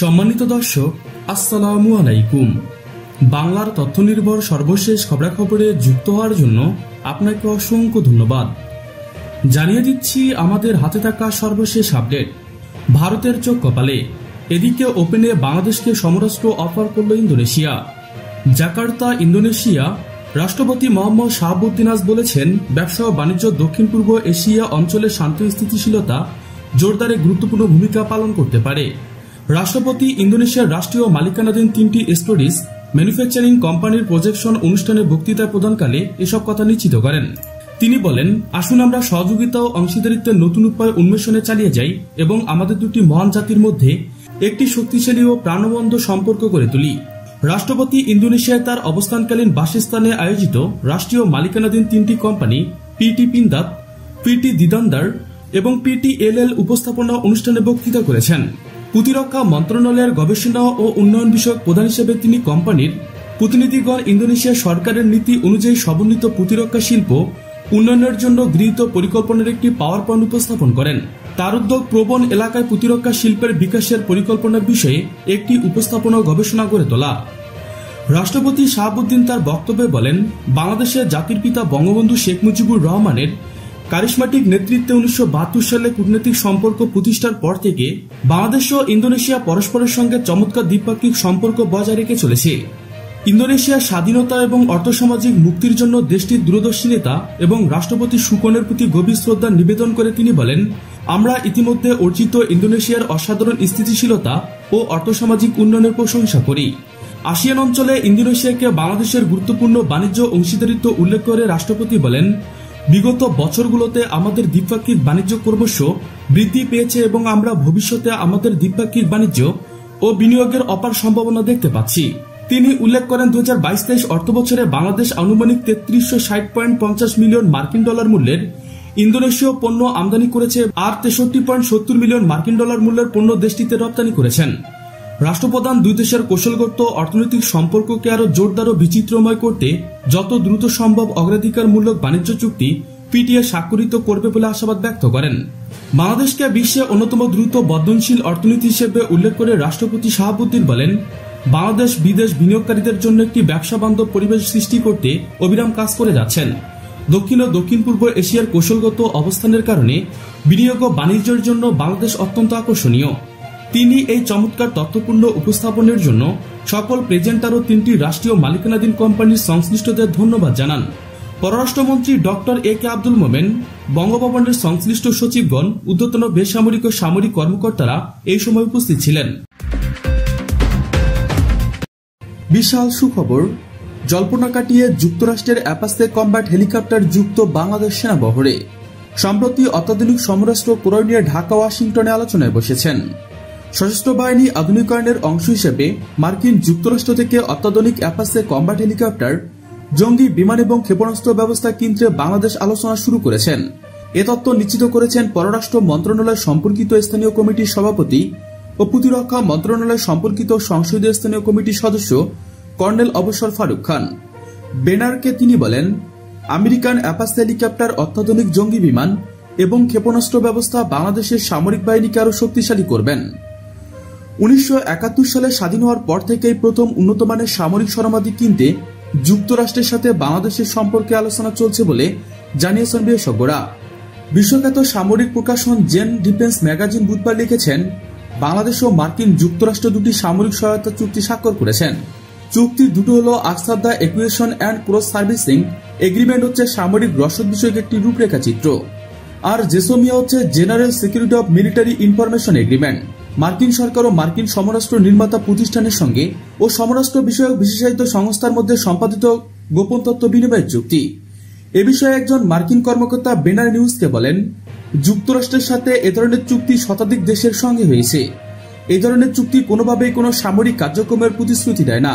সম্মানিত দর্শক, আসসালামু আলাইকুম। বাংলার তথ্য নির্ভর সর্বশেষ খবরাখবরে যুক্ত হওয়ার জন্য আপনাকে অসংখ্য ধন্যবাদ। জানিয়ে দিচ্ছি আমাদের হাতে থাকা সর্বশেষ আপডেট। ভারতের চোখ কপালে, এদিকে ওপেনে বাংলাদেশকে সমরাস্ত্র অফার করল ইন্দোনেশিয়া। জাকার্তা, ইন্দোনেশিয়া রাষ্ট্রপতি মোহাম্মদ শাহাবুদ্দিন আজ বলেছেন, ব্যবসা ও বাণিজ্য দক্ষিণ পূর্ব এশিয়া অঞ্চলের শান্তি স্থিতিশীলতা জোরদারে গুরুত্বপূর্ণ ভূমিকা পালন করতে পারে। রাষ্ট্রপতি ইন্দোনেশিয়ার রাষ্ট্রীয় মালিকানাধীন 3টি স্টোরিজ ম্যানুফ্যাকচারিং কোম্পানির প্রজেকশন অনুষ্ঠানে বক্তৃতা প্রদানকালে এসব কথা নিশ্চিত করেন। তিনি বলেন, আসুন আমরা সহযোগিতা ও অংশীদারিত্বের নতুন উপায় উন্মেষণে চালিয়ে যাই এবং আমাদের দুটি মহান জাতির মধ্যে একটি শক্তিশালী ও প্রাণবন্ত সম্পর্ক গড়ে তুলি। রাষ্ট্রপতি ইন্দোনেশিয়ায় তার অবস্থানকালীন বাসস্থানে আয়োজিত রাষ্ট্রীয় মালিকানাধীন 3টি কোম্পানি পিটি পিন্দাত, পিটি দিদান্দার এবং পিটিএলএল উপস্থাপনা অনুষ্ঠানে বক্তৃতা করেছেন। প্রতিরক্ষা মন্ত্রণালয়ের গবেষণা ও উন্নয়ন বিষয়ক প্রধান হিসেবে তিনি কোম্পানির প্রতিনিধিগণ ইন্দোনেশিয়া সরকারের নীতি অনুযায়ী সমন্বিত প্রতিরক্ষা শিল্প উন্নয়নের জন্য গৃহীত পরিকল্পনার একটি পাওয়ার পয়েন্ট উপস্থাপন করেন। তার উদ্যোগ প্রবণ এলাকায় প্রতিরক্ষা শিল্পের বিকাশের পরিকল্পনার বিষয়ে একটি উপস্থাপনা গবেষণা গড়ে তোলা। রাষ্ট্রপতি শাহাবুদ্দিন তার বক্তব্যে বলেন, বাংলাদেশের জাতির পিতা বঙ্গবন্ধু শেখ মুজিবুর রহমানের কারিশমাটিক নেতৃত্বে 1972 সালে কূটনৈতিক সম্পর্ক প্রতিষ্ঠার পর থেকে বাংলাদেশ ও ইন্দোনেশিয়া পরস্পরের সঙ্গে চমৎকার দ্বিপাক্ষিক সম্পর্ক বজায় রেখে চলেছে। ইন্দোনেশিয়ার স্বাধীনতা এবং অর্থসামাজিক মুক্তির জন্য দেশটির দূরদর্শী নেতা এবং রাষ্ট্রপতি সুকনের প্রতি গভীর শ্রদ্ধা নিবেদন করে তিনি বলেন, আমরা ইতিমধ্যে অর্জিত ইন্দোনেশিয়ার অসাধারণ স্থিতিশীলতা ও অর্থসামাজিক উন্নয়নের প্রশংসা করি। আসিয়ান অঞ্চলে ইন্দোনেশিয়াকে বাংলাদেশের গুরুত্বপূর্ণ বাণিজ্য অংশীদারিত্ব উল্লেখ করে রাষ্ট্রপতি বলেন, বিগত বছরগুলোতে আমাদের দ্বিপাক্ষিক বাণিজ্য ক্রমশ বৃদ্ধি পেয়েছে এবং আমরা ভবিষ্যতে আমাদের দ্বিপাক্ষিক বাণিজ্য ও বিনিয়োগের অপার সম্ভাবনা দেখতে পাচ্ছি। তিনি উল্লেখ করেন, 2022-23 অর্থবছরে বাংলাদেশ আনুমানিক 3360.50 মিলিয়ন মার্কিন ডলার মূল্যের ইন্দোনেশীয় পণ্য আমদানি করেছে আর 63.70 মিলিয়ন মার্কিন ডলার মূল্যের পণ্য দেশটিতে রপ্তানি করেছেন। রাষ্ট্রপ্রধান দুই দেশের কৌশলগত অর্থনৈতিক সম্পর্ককে আরও জোরদার ও বিচিত্রময় করতে যত দ্রুত সম্ভব অগ্রাধিকারমূলক বাণিজ্য চুক্তি পিটিএ স্বাক্ষরিত করবে বলে আশাবাদ ব্যক্ত করেন। বাংলাদেশকে বিশ্বে অন্যতম দ্রুত বর্ধনশীল অর্থনীতি হিসেবে উল্লেখ করে রাষ্ট্রপতি শাহাবুদ্দিন বলেন, বাংলাদেশ বিদেশ বিনিয়োগকারীদের জন্য একটি ব্যবসা বান্ধব পরিবেশ সৃষ্টি করতে অবিরাম কাজ করে যাচ্ছেন। দক্ষিণ ও দক্ষিণ পূর্ব এশিয়ার কৌশলগত অবস্থানের কারণে বিনিয়োগ ও বাণিজ্যের জন্য বাংলাদেশ অত্যন্ত আকর্ষণীয়। তিনি এই চমৎকার তথ্যপূর্ণ উপস্থাপনের জন্য সকল প্রেজেন্টার ও 3টি রাষ্ট্রীয় মালিকানাধীন কোম্পানির সংশ্লিষ্টদের ধন্যবাদ জানান। পররাষ্ট্রমন্ত্রী ডক্টর এ কে আব্দুল মোমেন, বঙ্গভবনের সংশ্লিষ্ট সচিবগণ, ঊর্ধ্বতন বেসামরিক ও সামরিক কর্মকর্তারা এই সময় উপস্থিত ছিলেন। বিশাল সুখবর, জল্পনা কাটিয়ে যুক্তরাষ্ট্রের অ্যাপাচে কম্ব্যাট হেলিকপ্টার যুক্ত বাংলাদেশ সেনাবহরে। সম্প্রতি অত্যাধুনিক সমরাস্ত্র ক্রয় নিয়ে ঢাকা ওয়াশিংটনে আলোচনায় বসেছেন। সশস্ত্র বাহিনী আধুনিকায়নের অংশ হিসেবে মার্কিন যুক্তরাষ্ট্র থেকে অত্যাধুনিক অ্যাপাচে কম্ব্যাট হেলিকপ্টার, জঙ্গি বিমান এবং ক্ষেপণাস্ত্র ব্যবস্থা কিনতে বাংলাদেশ আলোচনা শুরু করেছেন। এ তথ্য নিশ্চিত করেছেন পররাষ্ট্র মন্ত্রণালয় সম্পর্কিত স্থানীয় কমিটির সভাপতি ও প্রতিরক্ষা মন্ত্রণালয় সম্পর্কিত সংসদীয় স্থানীয় কমিটির সদস্য কর্নেল অবসর ফারুক খান। বেনারকে তিনি বলেন, আমেরিকান অ্যাপাচে হেলিকপ্টার অত্যাধুনিক জঙ্গি বিমান এবং ক্ষেপণাস্ত্র ব্যবস্থা বাংলাদেশের সামরিক বাহিনীকে আরও শক্তিশালী করবেন। 1971 সালে স্বাধীন হওয়ার পর থেকেই প্রথম উন্নতমানের সামরিক সরঞ্জাম কিনতে যুক্তরাষ্ট্রের সাথে বাংলাদেশের সম্পর্কে আলোচনা চলছে বলে জানিয়েছেন বিশেষজ্ঞরা। বিশ্বখ্যাত সামরিক প্রকাশন জেন ডিফেন্স ম্যাগাজিন বুধবার লিখেছেন, বাংলাদেশ ও মার্কিন যুক্তরাষ্ট্র দুটি সামরিক সহায়তা চুক্তি স্বাক্ষর করেছেন। চুক্তি দুটো হল আকসার the equation and cross servicing agreement হচ্ছে সামরিক রসদ বিষয়ক একটি রূপরেখা চিত্র, আর জেসোমিয়া হচ্ছে general security of military information agreement. মার্কিন সরকার ও মার্কিন সমরাস্ত্র নির্মাতা প্রতিষ্ঠানের সঙ্গে ও সমরাস্ত্র বিষয়ক বিশেষায়িত সংস্থার মধ্যে সম্পাদিত গোপন তথ্য বিনিময়ের চুক্তি। এ বিষয়ে একজন মার্কিন কর্মকর্তা বেনার নিউজকে বলেন, যুক্তরাষ্ট্রের সাথে এ ধরনের চুক্তি শতাধিক দেশের সঙ্গে হয়েছে। এই ধরনের চুক্তি কোনোভাবেই কোনো সামরিক কার্যক্রমের প্রতিশ্রুতি দেয় না।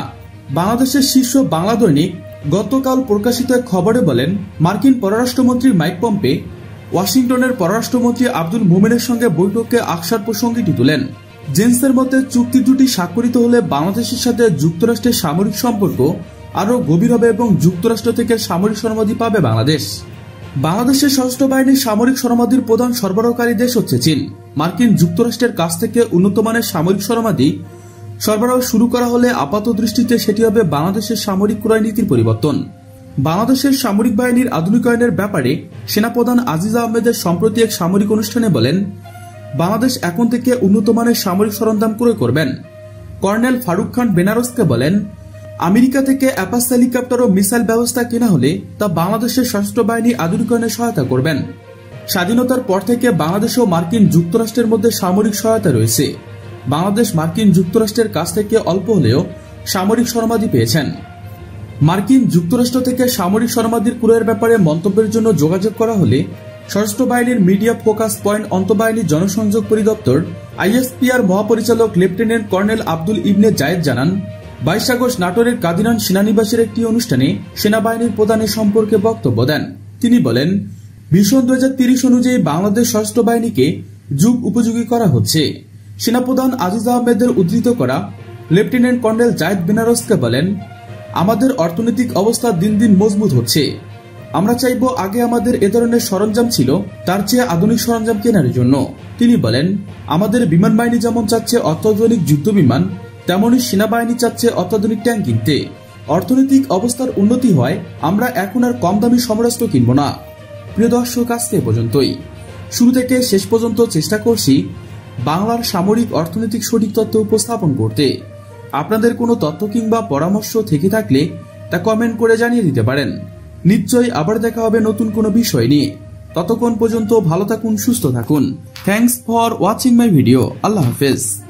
বাংলাদেশের শীর্ষ বাংলা দৈনিক গতকাল প্রকাশিত এক খবরে বলেন, মার্কিন পররাষ্ট্রমন্ত্রী মাইক পম্পে ওয়াশিংটনের পররাষ্ট্রমন্ত্রী আব্দুল মোমেনের সঙ্গে বৈঠকে আকসার প্রসঙ্গটি তুলেন। জেন্সের মতে চুক্তি দুটি স্বাক্ষরিত হলে বাংলাদেশের সাথে যুক্তরাষ্ট্রের সামরিক সম্পর্ক আরও গভীর হবে এবং যুক্তরাষ্ট্র থেকে সামরিক সরঞ্জাম পাবে বাংলাদেশ। বাংলাদেশের সশস্ত্র বাহিনীর সামরিক সরঞ্জামের প্রধান সরবরাহকারী দেশ হচ্ছে চীন। মার্কিন যুক্তরাষ্ট্রের কাছ থেকে উন্নতমানের সামরিক সরঞ্জাম সরবরাহ শুরু করা হলে আপাত দৃষ্টিতে সেটি হবে বাংলাদেশের সামরিক ক্রয় নীতির পরিবর্তন। বাংলাদেশের সামরিক বাহিনীর আধুনিকায়নের ব্যাপারে সেনাপ্রধান আজিজ আহমেদের সম্প্রতি এক সামরিক অনুষ্ঠানে বলেন, বাংলাদেশ এখন থেকে উন্নত মানের সামরিক সরঞ্জাম ক্রয় করবেন। কর্নেল ফারুক খান বেনারসকে বলেন, আমেরিকা থেকে অ্যাপাচ হেলিকপ্টার ও মিসাইল ব্যবস্থা কেনা হলে তা বাংলাদেশের সশস্ত্র বাহিনী আধুনিকায়নে সহায়তা করবেন। স্বাধীনতার পর থেকে বাংলাদেশ ও মার্কিন যুক্তরাষ্ট্রের মধ্যে সামরিক সহায়তা রয়েছে। বাংলাদেশ মার্কিন যুক্তরাষ্ট্রের কাছ থেকে অল্প হলেও সামরিক সরঞ্জাম পেয়েছেন। মার্কিন যুক্তরাষ্ট্র থেকে সামরিক সরঞ্জাম ক্রয়ের ব্যাপারে মন্তব্যের জন্য যোগাযোগ করা হলে সশস্ত্র বাহিনীর মিডিয়া ফোকাস পয়েন্ট অন্তঃবাহিনী জনসংযোগ পরিদপ্তর আইএসপিআর মহাপরিচালক লেফটেন্যান্ট কর্নেল আব্দুল ইবনে জায়েদ জানান, 22 আগস্ট নাটোরের কাদিনান সেনানিবাসের একটি অনুষ্ঠানে সেনাবাহিনীর প্রধানের সম্পর্কে বক্তব্য দেন। তিনি বলেন, ভিশন 2030 অনুযায়ী বাংলাদেশ সশস্ত্র বাহিনীকে যুগ উপযোগী করা হচ্ছে। সেনাপ্রধান আজিজ আহমেদের উদ্ধৃত করা লেফটেন্যান্ট কর্নেল জায়েদ বেনারসকে বলেন, আমাদের অর্থনৈতিক অবস্থা দিন দিন মজবুত হচ্ছে। আমরা চাইব আগে আমাদের এ ধরনের সরঞ্জাম ছিল তার চেয়ে আধুনিক সরঞ্জাম কেনার জন্য। তিনি বলেন, আমাদের বিমান বাহিনী যেমন চাচ্ছে অত্যাধুনিক যুদ্ধ বিমান, তেমনই সেনাবাহিনী চাচ্ছে অত্যাধুনিক ট্যাঙ্ক কিনতে। অর্থনৈতিক অবস্থার উন্নতি হয়, আমরা এখন আর কম দামি সমরাস্ত্র কিনব না। প্রিয় দর্শক, আজকে পর্যন্তই। শুরু থেকে শেষ পর্যন্ত চেষ্টা করছি বাংলার সামরিক অর্থনৈতিক সঠিক তথ্য উপস্থাপন করতে। আপনাদের কোনো তথ্য কিংবা পরামর্শ থেকে থাকলে তা কমেন্ট করে জানিয়ে দিতে পারেন। নিশ্চয়ই আবার দেখা হবে নতুন কোনো বিষয় নিয়ে। ততক্ষণ পর্যন্ত ভালো থাকুন, সুস্থ থাকুন। Thanks for watching my video. Allah হাফেজ।